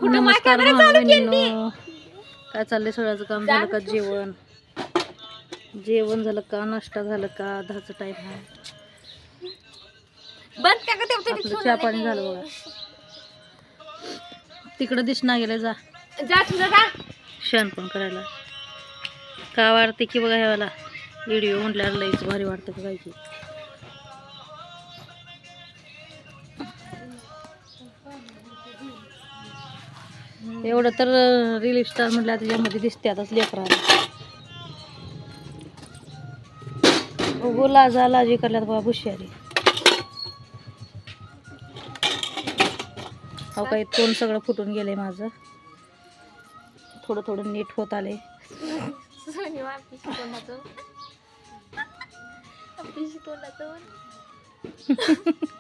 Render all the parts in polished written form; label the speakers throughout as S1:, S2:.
S1: नमस्कार बहिणींनो, काय चाललंय? सगळ्याचं काम झालं का? जेवण झालं का? नाश्ता झालं का? 10चा टाइम आहे. आपलं चहा पाणी झालं बघा. तिकडं दिसना गेलं, जा क्षण पण करायला का वाटते की बघा. ह्याला व्हिडिओ म्हटल्यावर लईच भारी वाटतं का काय की. एवढं तर रील स्टार म्हटलं त्याच्यामध्ये दिसते आताच लेकराला. बघू लाजा लाजी करल्यात बाबा हुशारी. अहो काही तोंड सगळं फुटून गेलंय माझं. थोडं थोडं नीट होत आले.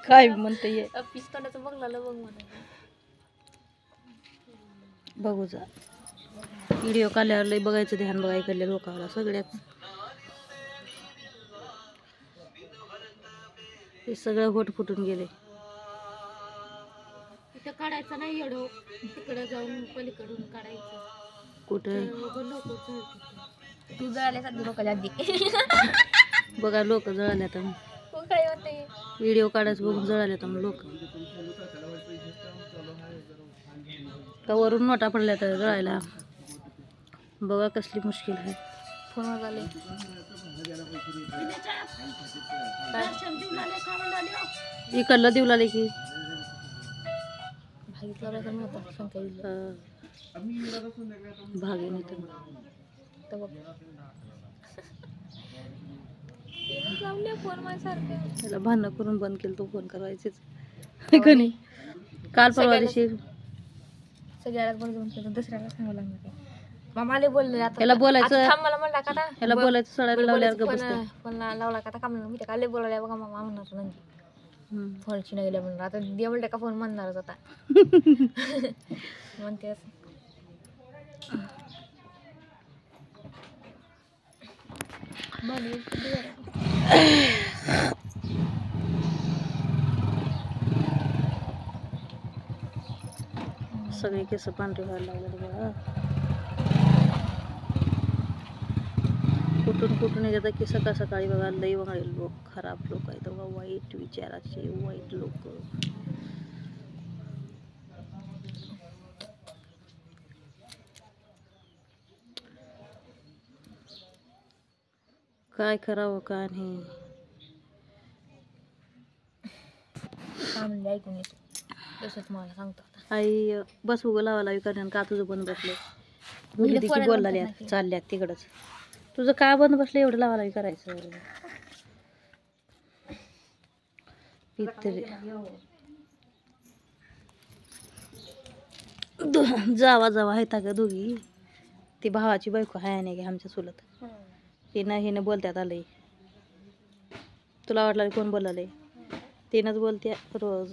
S1: काय म्हणते ये बघू जा. व्हिडिओ काढल्यावर लय बघायचं ध्यान बघाय करले लोकांना सगळ्यात. हे सगळं होट फुटून गेले. इथं काढायचं नाही एवढं, तिकडं जाऊन पलीकडून काढायचं. कुठं तू जळाल्यासारखी लोकांच्या आधी बघा लोक जळाल्या तर व्हिडिओ काढायचं बघून जळाल्या तर लोक का वरून नोटा पडल्या तर जळायला. बघा कसली मुश्किल आहे. फोन झाले इकडला देऊ लागले की भागी त्याला भांडण करून बंद केलं. तो फोन करायचेच कधी काल परवा दिवशी सगळ्याला बोलून दुसऱ्याला सांगावं लागणार. मामाले बोलले आता याला बोलायचं, मला म्हणला का याला बोलायचं सोडायला लावल्यावर गप्प बसते. पण लावला का काम मी काले बोलायला बघा मामा म्हणणार नंदी फोनची नाही गेल्या म्हणून. आता दे म्हणलं का फोन म्हणणारच आता म्हणते असं. सगळे केस पांढरे व्हायला लागले बघा. कुठून येतात की सकाळ सकाळी बघा. लई वाईट लोक, खराब लोक आहेत बघा. वाईट विचाराचे वाईट लोक. काय करावं काय नाही. मला सांगतो आई बस उगं लावायला कारण का तुझं बंद बसले. तिची बोलला चालल्यात तिकडच. तुझं का बंद बसलं एवढं लावायला करायचं. जावा आहेत का दोघी. ती भावाची बायको आहे नाही की आमच्या चुलत. हिनं बोलत्यात आलंय. तुला वाटलं कोण बोलालंय? तिनंच बोलते रोज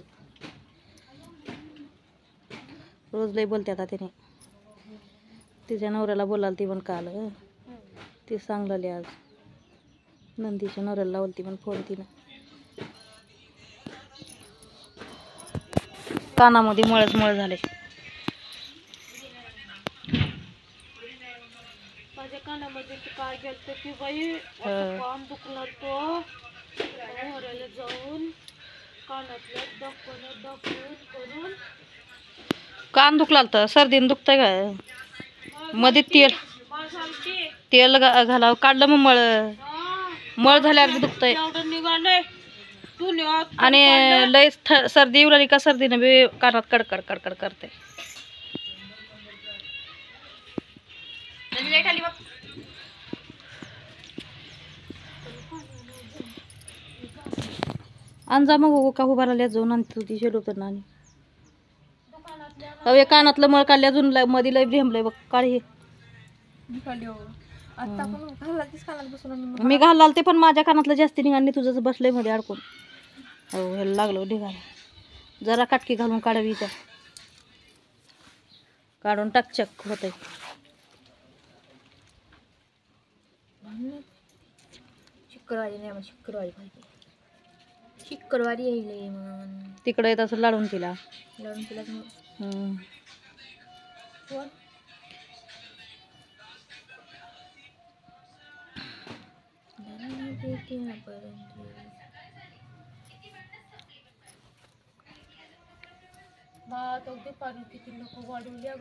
S1: लय बोलत्यात तिने. तिच्या नवऱ्याला बोलाल ती पण काल ती सांगलेली आज नंदीच्या नवऱ्याला लावलती पण फोन तिनं. कानामध्ये मळ झाले. माझ्या कानामध्ये काय गेलं की बाई कान दुखला तो जाऊन कानातलं दाखवून करून कान दुखला तर सर्दीने दुखतंय काय? मध्ये तेल घालावं काढलं मग मळ झाल्यावर दुखतंय. आणि लय सर्दी येऊ लागली का सर्दीनं बी कानात कडकड करते. अंजा मग का उभा राहिल्या जाऊन आणि तू ती शेलो तर नाही अवे कानातलं मळ काढल्या अजून मध्ये लय भेंबलंय बघ. काढ हे मी घालाल ते पण माझ्या कानातलं जास्ती निघाली. तुझंच बसलंय मध्ये अडकून. हो ह्याला लागलो निघाला. जरा काटकी घालून काढावी त्या काढून टाकचक होतंय. शुक्रवारी नाही शुक्रवारी पाहिजे. शुक्रवारी येईल मग
S2: तिकडे येत असं लाडून तिला
S1: मग दुपारी किती लोक वाढवल्या